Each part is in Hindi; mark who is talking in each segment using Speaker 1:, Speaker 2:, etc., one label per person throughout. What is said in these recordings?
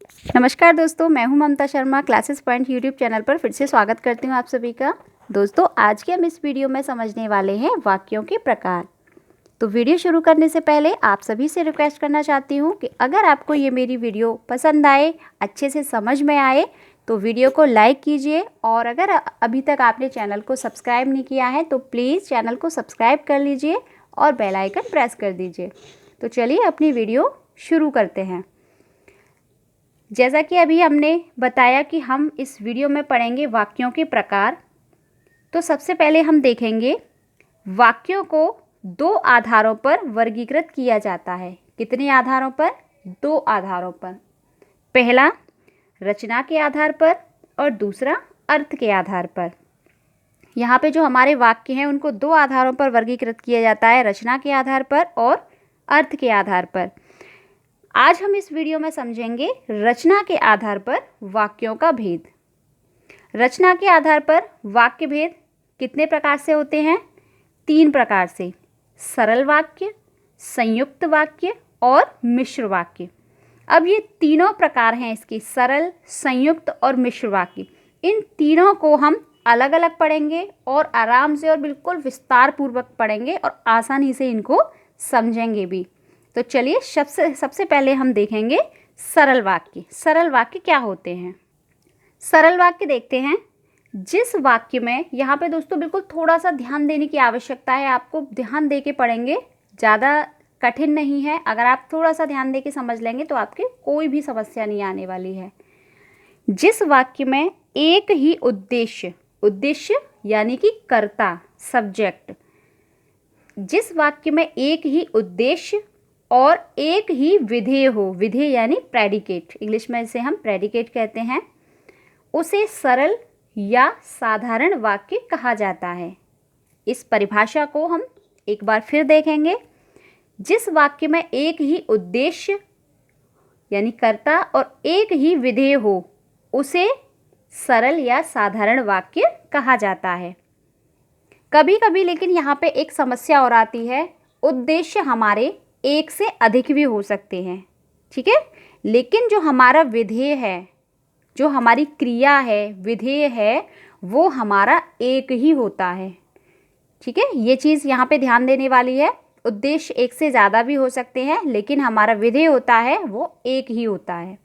Speaker 1: नमस्कार दोस्तों, मैं हूं Mamta Sharma. Classes point YouTube channel पर फिर से स्वागत करती हूं आप सभी का। दोस्तों, आज के हम इस वीडियो में समझने वाले हैं वाक्यों के प्रकार। तो वीडियो शुरू करने से पहले आप सभी से रिक्वेस्ट करना चाहती हूं कि अगर आपको ये मेरी वीडियो पसंद आए, अच्छे से समझ में आए, तो वीडियो को लाइक कीजिए। और अगर अभी तक आपने चैनल को सब्सक्राइब नहीं किया है तो प्लीज़ चैनल को सब्सक्राइब कर लीजिए और बेल आइकन प्रेस कर दीजिए। तो चलिए अपनी वीडियो शुरू करते हैं। जैसा कि अभी हमने बताया कि हम इस वीडियो में पढ़ेंगे वाक्यों के प्रकार। तो सबसे पहले हम देखेंगे वाक्यों को दो आधारों पर वर्गीकृत किया जाता है। कितने आधारों पर? दो आधारों पर। पहला रचना के आधार पर और दूसरा अर्थ के आधार पर। यहाँ पे जो हमारे वाक्य हैं उनको दो आधारों पर वर्गीकृत किया जाता है, रचना के आधार पर और अर्थ के आधार पर। आज हम इस वीडियो में समझेंगे रचना के आधार पर वाक्यों का भेद। रचना के आधार पर वाक्य भेद कितने प्रकार से होते हैं? तीन प्रकार से। सरल वाक्य, संयुक्त वाक्य और मिश्र वाक्य। अब ये तीनों प्रकार हैं इसके, सरल, संयुक्त और मिश्र वाक्य। इन तीनों को हम अलग अलग पढ़ेंगे और आराम से और बिल्कुल विस्तार पूर्वक पढ़ेंगे और आसानी से इनको समझेंगे भी। तो चलिए सबसे पहले हम देखेंगे सरल वाक्य। सरल वाक्य क्या होते हैं? सरल वाक्य देखते हैं जिस वाक्य में, यहाँ पे दोस्तों बिल्कुल थोड़ा सा ध्यान देने की आवश्यकता है, आपको ध्यान दे के पढ़ेंगे, ज़्यादा कठिन नहीं है। अगर आप थोड़ा सा ध्यान दे के समझ लेंगे तो आपके कोई भी समस्या नहीं आने वाली है। जिस वाक्य में एक ही उद्देश्य, उद्देश्य यानी कि कर्ता, सब्जेक्ट, जिस वाक्य में एक ही उद्देश्य और एक ही विधेय हो, विधेय यानी प्रेडिकेट, इंग्लिश में इसे हम प्रेडिकेट कहते हैं, उसे सरल या साधारण वाक्य कहा जाता है। इस परिभाषा को हम एक बार फिर देखेंगे। जिस वाक्य में एक ही उद्देश्य यानी कर्ता और एक ही विधेय हो, उसे सरल या साधारण वाक्य कहा जाता है। कभी कभी लेकिन यहाँ पे एक समस्या और आती है, उद्देश्य हमारे एक से अधिक भी हो सकते हैं, ठीक है, लेकिन जो हमारा विधेय है, जो हमारी क्रिया है, विधेय है, वो हमारा एक ही होता है। ठीक है, ये चीज़ यहाँ पे ध्यान देने वाली है। उद्देश्य एक से ज़्यादा भी हो सकते हैं लेकिन हमारा विधेय होता है वो एक ही होता है।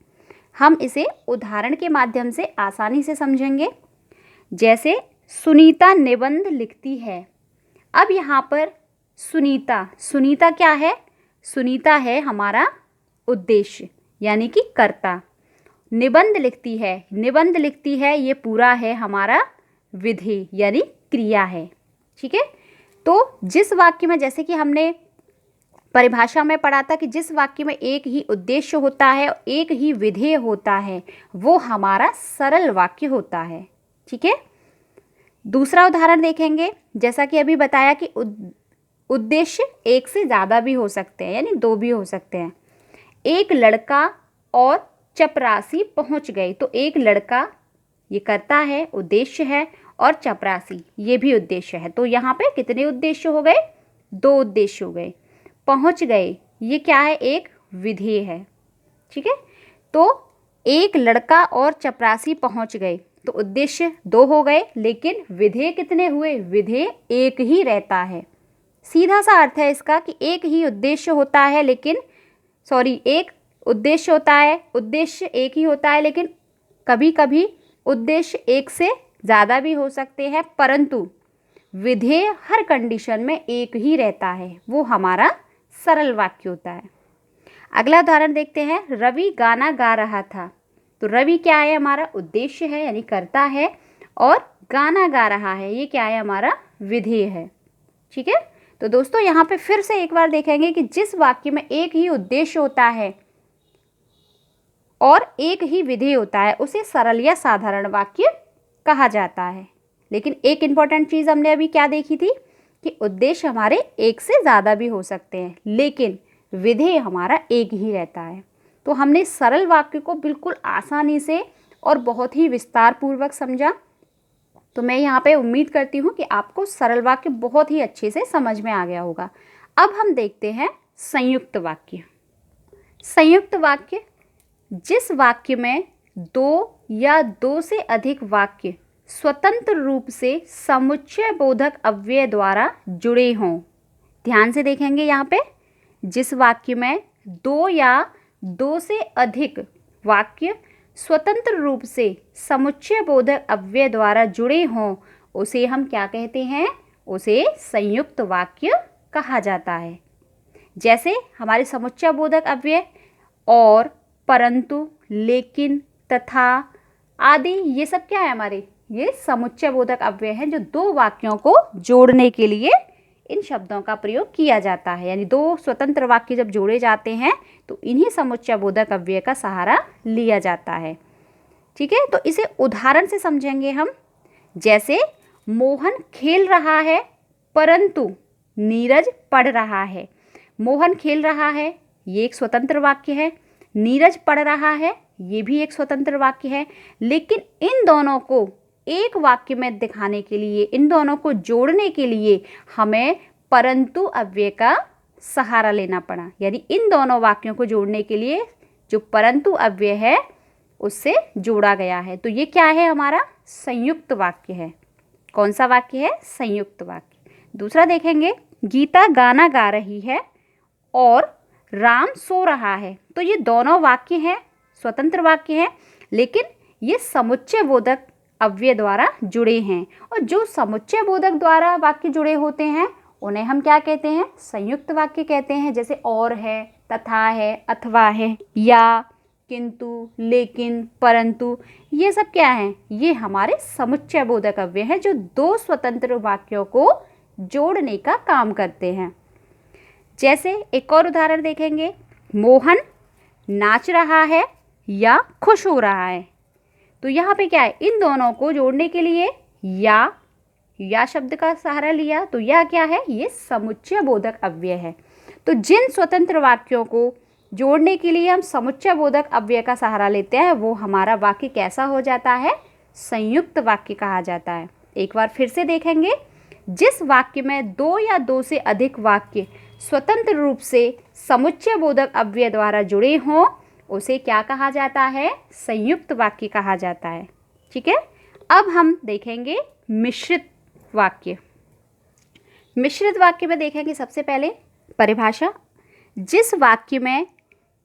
Speaker 1: हम इसे उदाहरण के माध्यम से आसानी से समझेंगे। जैसे सुनीता निबंध लिखती है। अब यहाँ पर सुनीता, सुनीता क्या है? सुनीता है हमारा उद्देश्य यानी कि कर्ता। निबंध लिखती है, निबंध लिखती है, ये पूरा है हमारा विधेय यानी क्रिया है। ठीक है, तो जिस वाक्य में, जैसे कि हमने परिभाषा में पढ़ा था कि जिस वाक्य में एक ही उद्देश्य होता है, एक ही विधेय होता है, वो हमारा सरल वाक्य होता है। ठीक है, दूसरा उदाहरण देखेंगे। जैसा कि अभी बताया कि उद्देश्य एक से ज़्यादा भी हो सकते हैं यानी दो भी हो सकते हैं। एक लड़का और चपरासी पहुंच गए। तो एक लड़का ये कर्ता है, उद्देश्य है, और चपरासी ये भी उद्देश्य है। तो यहाँ पे कितने उद्देश्य हो गए? दो उद्देश्य हो गए। पहुंच गए ये क्या है? एक विधेय है। ठीक है, तो एक लड़का और चपरासी पहुंच गए, तो उद्देश्य दो हो गए लेकिन विधेय कितने हुए? विधेय एक ही रहता है। सीधा सा अर्थ है इसका कि एक ही उद्देश्य होता है लेकिन, एक उद्देश्य होता है, उद्देश्य एक ही होता है, लेकिन कभी कभी उद्देश्य एक से ज़्यादा भी हो सकते हैं, परंतु विधेय हर कंडीशन में एक ही रहता है, वो हमारा सरल वाक्य होता है। अगला उदाहरण देखते हैं। रवि गाना गा रहा था। तो रवि क्या है? हमारा उद्देश्य है यानी कर्ता है, और गाना गा रहा है ये क्या है? हमारा विधेय है। ठीक है, तो दोस्तों यहाँ पे फिर से एक बार देखेंगे कि जिस वाक्य में एक ही उद्देश्य होता है और एक ही विधेय होता है, उसे सरल या साधारण वाक्य कहा जाता है। लेकिन एक इम्पॉर्टेंट चीज़ हमने अभी क्या देखी थी कि उद्देश्य हमारे एक से ज़्यादा भी हो सकते हैं लेकिन विधेय हमारा एक ही रहता है। तो हमने सरल वाक्य को बिल्कुल आसानी से और बहुत ही विस्तार पूर्वक समझा। तो मैं यहाँ पे उम्मीद करती हूँ कि आपको सरल वाक्य बहुत ही अच्छे से समझ में आ गया होगा। अब हम देखते हैं संयुक्त वाक्य। संयुक्त वाक्य जिस वाक्य में दो या दो से अधिक वाक्य स्वतंत्र रूप से समुच्चय बोधक अव्यय द्वारा जुड़े हों। ध्यान से देखेंगे यहाँ पे, जिस वाक्य में दो या दो से अधिक वाक्य स्वतंत्र रूप से समुच्चय बोधक अव्यय द्वारा जुड़े हों, उसे हम क्या कहते हैं? उसे संयुक्त वाक्य कहा जाता है। जैसे हमारे समुच्चय बोधक अव्यय और, परंतु, लेकिन, तथा आदि, ये सब क्या है हमारे? ये समुच्चय बोधक अव्यय हैं जो दो वाक्यों को जोड़ने के लिए इन शब्दों का प्रयोग किया जाता है। यानी दो स्वतंत्र वाक्य जब जोड़े जाते हैं तो इन्हीं समुच्चय बोधक अव्यय का सहारा लिया जाता है। ठीक है, तो इसे उदाहरण से समझेंगे हम। जैसे मोहन खेल रहा है परंतु नीरज पढ़ रहा है। मोहन खेल रहा है, ये एक स्वतंत्र वाक्य है। नीरज पढ़ रहा है, ये भी एक स्वतंत्र वाक्य है। लेकिन इन दोनों को एक वाक्य में दिखाने के लिए, इन दोनों को जोड़ने के लिए हमें परंतु अव्यय का सहारा लेना पड़ा। यानी इन दोनों वाक्यों को जोड़ने के लिए जो परंतु अव्यय है उससे जोड़ा गया है। तो ये क्या है? हमारा संयुक्त वाक्य है। कौन सा वाक्य है? संयुक्त वाक्य। दूसरा देखेंगे, गीता गाना गा रही है और राम सो रहा है। तो ये दोनों वाक्य हैं, स्वतंत्र वाक्य हैं, लेकिन ये समुच्चय बोधक अव्यय द्वारा जुड़े हैं। और जो समुच्चय बोधक द्वारा वाक्य जुड़े होते हैं उन्हें हम क्या कहते हैं? संयुक्त वाक्य कहते हैं। जैसे और है, तथा है, अथवा है, या, किंतु, लेकिन, परंतु, ये सब क्या हैं? ये हमारे समुच्चय बोधक अव्यय हैं जो दो स्वतंत्र वाक्यों को जोड़ने का काम करते हैं। जैसे एक और उदाहरण देखेंगे, मोहन नाच रहा है या खुश हो रहा है। तो यहाँ पे क्या है? इन दोनों को जोड़ने के लिए या शब्द का सहारा लिया। तो या क्या है? ये समुच्चय बोधक अव्यय है। तो जिन स्वतंत्र वाक्यों को जोड़ने के लिए हम समुच्चय बोधक अव्यय का सहारा लेते हैं वो हमारा वाक्य कैसा हो जाता है? संयुक्त वाक्य कहा जाता है। एक बार फिर से देखेंगे, जिस वाक्य में दो या दो से अधिक वाक्य स्वतंत्र रूप से समुच्चय बोधक अव्यय द्वारा जुड़े हों उसे क्या कहा जाता है? संयुक्त वाक्य कहा जाता है। ठीक है, अब हम देखेंगे मिश्रित वाक्य। मिश्रित वाक्य में देखेंगे सबसे पहले परिभाषा, जिस वाक्य में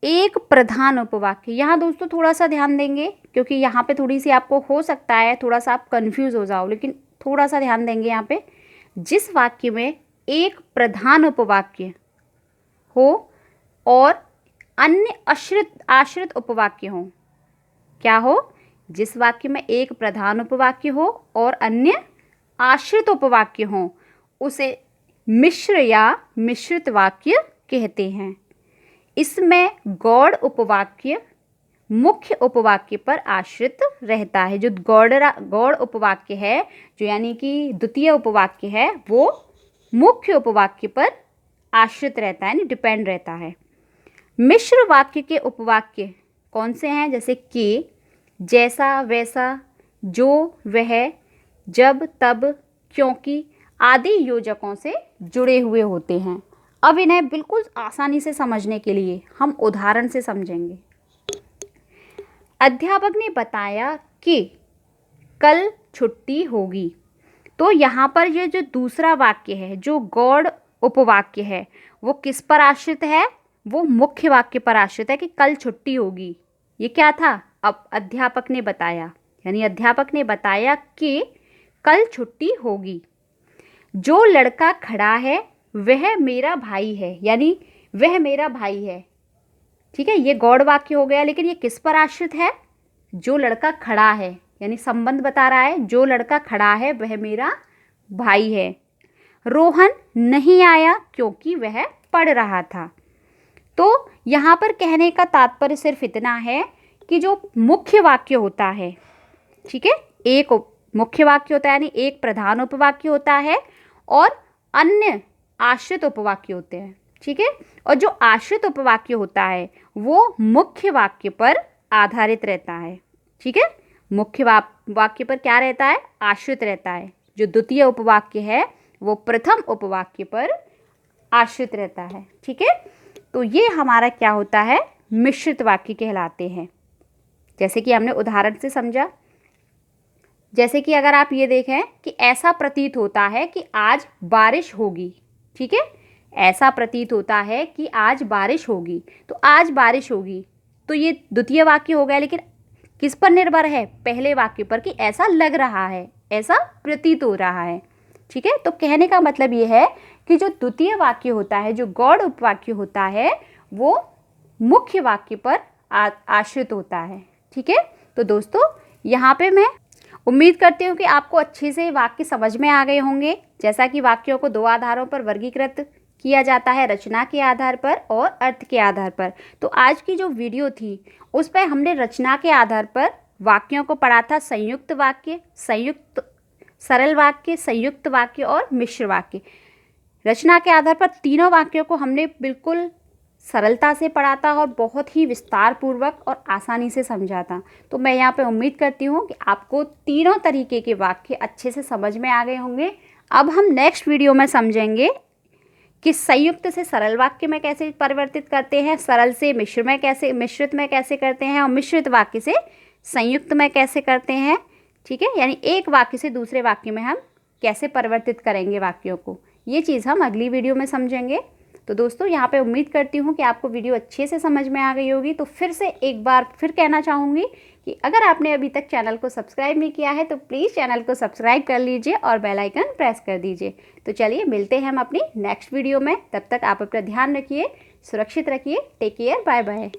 Speaker 1: एक प्रधान उपवाक्य। यहाँ दोस्तों थोड़ा सा ध्यान देंगे क्योंकि यहाँ पे थोड़ी सी आपको हो सकता है थोड़ा सा आप कंफ्यूज हो जाओ, लेकिन थोड़ा सा ध्यान देंगे यहाँ पे। जिस वाक्य में एक प्रधान उपवाक्य हो और अन्य आश्रित उपवाक्य हो। क्या हो? जिस वाक्य में एक प्रधान उपवाक्य हो और अन्य आश्रित उपवाक्य हो उसे मिश्र या मिश्रित वाक्य कहते हैं। इसमें गौड़ उपवाक्य मुख्य उपवाक्य पर आश्रित रहता है। जो गौड़ उपवाक्य है, जो यानी कि द्वितीय उपवाक्य है, वो मुख्य उपवाक्य पर आश्रित रहता है, यानी डिपेंड रहता है। मिश्र वाक्य के उपवाक्य कौन से हैं? जैसे कि, जैसा, वैसा, जो, वह, जब, तब, क्योंकि आदि योजकों से जुड़े हुए होते हैं। अब इन्हें बिल्कुल आसानी से समझने के लिए हम उदाहरण से समझेंगे। अध्यापक ने बताया कि कल छुट्टी होगी। तो यहाँ पर ये जो दूसरा वाक्य है, जो गौड़ उपवाक्य है, वो किस पर आश्रित है? वो मुख्य वाक्य पर आश्रित है कि कल छुट्टी होगी। ये क्या था? अब अध्यापक ने बताया, यानी अध्यापक ने बताया कि कल छुट्टी होगी। जो लड़का खड़ा है वह मेरा भाई है, यानी वह मेरा भाई है। ठीक है, ये गौड़ वाक्य हो गया, लेकिन ये किस पर आश्रित है? जो लड़का खड़ा है, यानी संबंध बता रहा है, जो लड़का खड़ा है वह मेरा भाई है। रोहन नहीं आया क्योंकि वह पढ़ रहा था। तो यहाँ पर कहने का तात्पर्य सिर्फ इतना है कि जो मुख्य वाक्य होता है, ठीक है, एक मुख्य वाक्य होता है यानी एक प्रधान उपवाक्य होता है और अन्य आश्रित उपवाक्य होते हैं। ठीक है, और जो आश्रित उपवाक्य होता है वो मुख्य वाक्य पर आधारित रहता है। ठीक है, मुख्य वाक्य पर क्या रहता है? आश्रित रहता है। जो द्वितीय उपवाक्य है वो प्रथम उपवाक्य पर आश्रित रहता है। ठीक है, तो ये हमारा क्या होता है? मिश्रित वाक्य कहलाते हैं। जैसे कि हमने उदाहरण से समझा। जैसे कि अगर आप ये देखें कि ऐसा प्रतीत होता है कि आज बारिश होगी, ठीक है, ऐसा प्रतीत होता है कि आज बारिश होगी, तो आज बारिश होगी, तो ये द्वितीय वाक्य हो गया। लेकिन किस पर निर्भर है? पहले वाक्य पर, कि ऐसा लग रहा है, ऐसा प्रतीत हो रहा है, ठीक है। तो कहने का मतलब ये है कि जो द्वितीय वाक्य होता है, जो गौड़ उपवाक्य होता है, वो मुख्य वाक्य पर आश्रित होता है, ठीक है। तो दोस्तों यहाँ पे मैं उम्मीद करती हूँ कि आपको अच्छे से वाक्य समझ में आ गए होंगे। जैसा कि वाक्यों को 2 आधारों पर वर्गीकृत किया जाता है, रचना के आधार पर और अर्थ के आधार पर। तो आज की जो वीडियो थी उस पर हमने रचना के आधार पर वाक्यों को पढ़ा था। संयुक्त वाक्य, संयुक्त सरल वाक्य, संयुक्त वाक्य और मिश्र वाक्य। रचना के आधार पर तीनों वाक्यों को हमने बिल्कुल सरलता से पढ़ा था और बहुत ही विस्तार पूर्वक और आसानी से समझा था। तो मैं यहाँ पे उम्मीद करती हूँ कि आपको तीनों तरीके के वाक्य अच्छे से समझ में आ गए होंगे। अब हम नेक्स्ट वीडियो में समझेंगे कि संयुक्त से सरल वाक्य में कैसे परिवर्तित करते हैं, सरल से मिश्रित में कैसे करते हैं, और मिश्रित वाक्य से संयुक्त में कैसे करते हैं, ठीक है। यानी एक वाक्य से दूसरे वाक्य में हम कैसे परिवर्तित करेंगे वाक्यों को, ये चीज़ हम अगली वीडियो में समझेंगे। तो दोस्तों यहाँ पे उम्मीद करती हूँ कि आपको वीडियो अच्छे से समझ में आ गई होगी। तो फिर से एक बार फिर कहना चाहूँगी कि अगर आपने अभी तक चैनल को सब्सक्राइब नहीं किया है तो प्लीज़ चैनल को सब्सक्राइब कर लीजिए और बेल आइकन प्रेस कर दीजिए। तो चलिए मिलते हैं हम अपनी नेक्स्ट वीडियो में। तब तक आप अपना ध्यान रखिए, सुरक्षित रखिए। Take care, bye bye.